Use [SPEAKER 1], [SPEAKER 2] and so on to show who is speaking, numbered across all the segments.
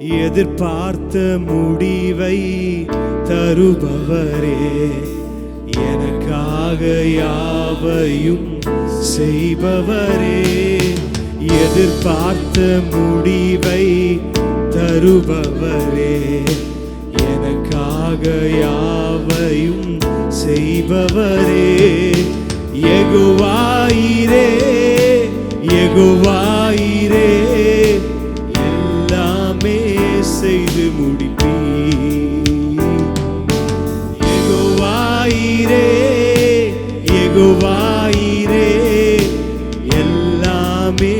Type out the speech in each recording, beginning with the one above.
[SPEAKER 1] எதிர்பார்த்த முடிவை தருபவரே, எனக்காக யாவையும் செய்பவரே. எதிர்பார்த்த முடிவை தருபவரே, எனக்காக யாவையும் செய்பவரே. யெகோவாயிரே, யெகோவாயிரே, எல்லாமே செய்து முடிப்பீர். யெகோவாயிரே, யெகோவாயிரே, எல்லாமே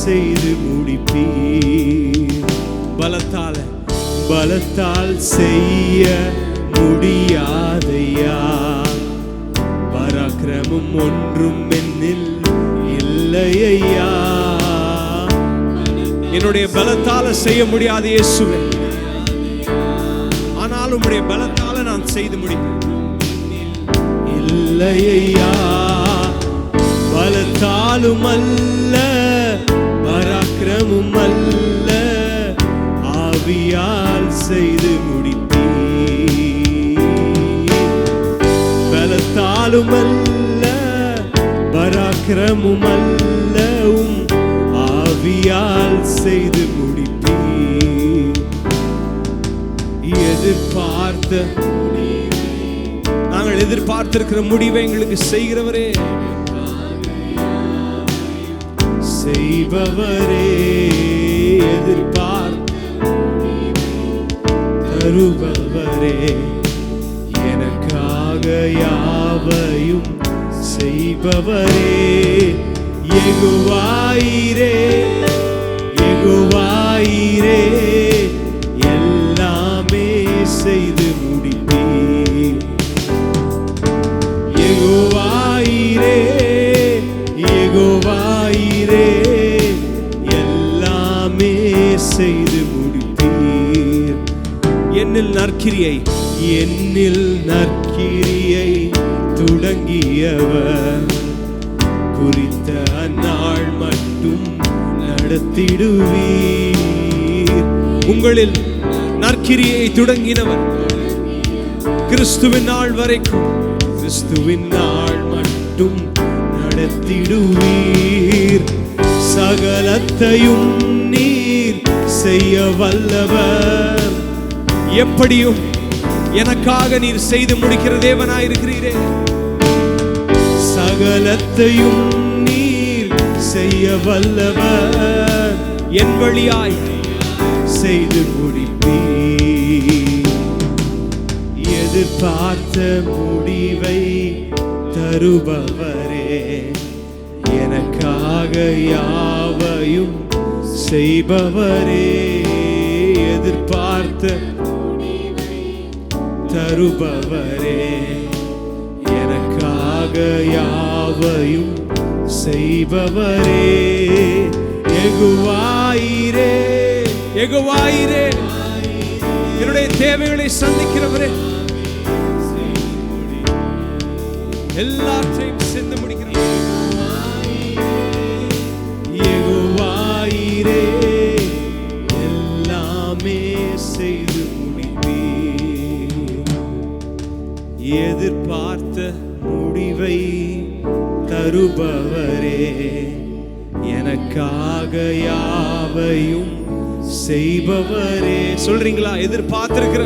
[SPEAKER 1] செய்து முடிப்பீர். பலத்தால் செய்ய முடியாதையா, பராக்கிரமம் ஒன்றும் என்னில் இல்லையா. என்னுடைய பலத்தால செய்ய முடியாது இயேசுவே, ஆனால் உம்முடைய பலத்தால நான் செய்து முடிப்பேன். இல்லையா, பலத்தாலும் அல்ல, பராக்கிரமும் அல்ல, ஆவியால் செய்து முடிப்பீர். பலத்தாலும் அல்ல, பராக்கிரமும் அல்ல, ஆவியால் செய்து முடிப்பீர். நாங்கள் எதிர்பார்த்திருக்கிற முடிவை எங்களுக்கு செய்கிறவரே, செய்பவரே. எதிர்பார்த்த தருபவரே, எனக்காக யாவையும் செய்பவரே. யெகோவாயிரே, யெகோவாயிரே, எல்லாமே செய்து முடிப்பீர். யெகோவாயிரே, யெகோவாயிரே, எல்லாமே செய்து முடிப்பீர். என்னில் நற்கிரியை தொடங்கியவர் குறித்த அந்நாள் மட்டும் நடத்திடுவீர். உங்களில் நற்கிரியை தொடங்கினவர் கிறிஸ்துவின் நாள் வரைக்கும், கிறிஸ்துவின் நாள் மட்டும் நடத்திடுவீர். சகலத்தையும் நீர் செய்ய வல்லவர். எப்படியும் எனக்காக நீர் செய்து முடிக்கிற தேவனாயிருக்கிறீரே. சகலத்தையும் நீர் செய்ய வல்லவர், என் வழியாய் செய்து முடிப்பீர். எதிர்பார்த்த முடிவை தருபவரே, எனக்காக யாவையும் செய்பவரே. எதிர்பார்த்த தருபவரே, எனக்காக யாவையும் செய்பவரே. யெகோவாயிரே, யெகோவாயிரே, என்னுடைய தேவைகளை சந்திக்கிறவரே, எல்லாற்றையும் சென்று முடிக்கிறவரே. யெகோவாயிரே, எல்லாமே செய்து முடிப்பீர். எதிர்பார்த்த முடிவை தருபவரே, எனக்காக யாவையும் செய்பவரே. சொல்றீங்களா? எதிர்பார்த்திருக்கிற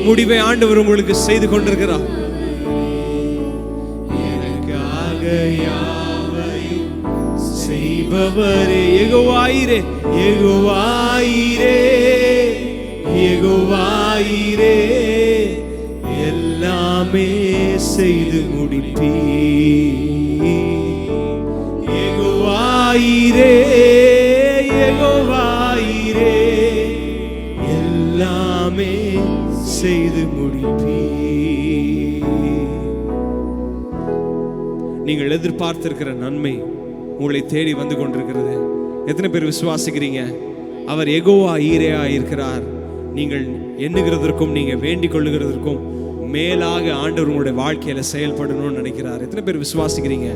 [SPEAKER 1] முடிவை ஆண்டவர் உங்களுக்கு செய்து கொண்டிருக்கிறார். எனக்காக யாவையும் செய்பவரே. யெகோவாயிரே, யெகோவாயிரே, யெகோவாயிரே, எல்லாமே செய்து முடிப்பீர். யெகோவாயிரே, யெகோவாயிரே, எல்லாமே செய்து முடிப்பீர். நீங்கள் எதிர்பார்த்திருக்கிற நன்மை உங்களை தேடி வந்து கொண்டிருக்கிறது. எத்தனை பேர் விசுவாசிக்கிறீங்க? அவர் யெகோவாயிரே இருக்கிறார். நீங்கள் எண்ணுகிறதற்கும் நீங்க வேண்டிக் கொள்ளுகிறதற்கும் மேலாக ஆண்டவர் உங்களுடைய வாழ்க்கையில செயல்படணும்னு நினைக்கிறார். எத்தனை பேர் விசுவாசிக்கிறீங்க?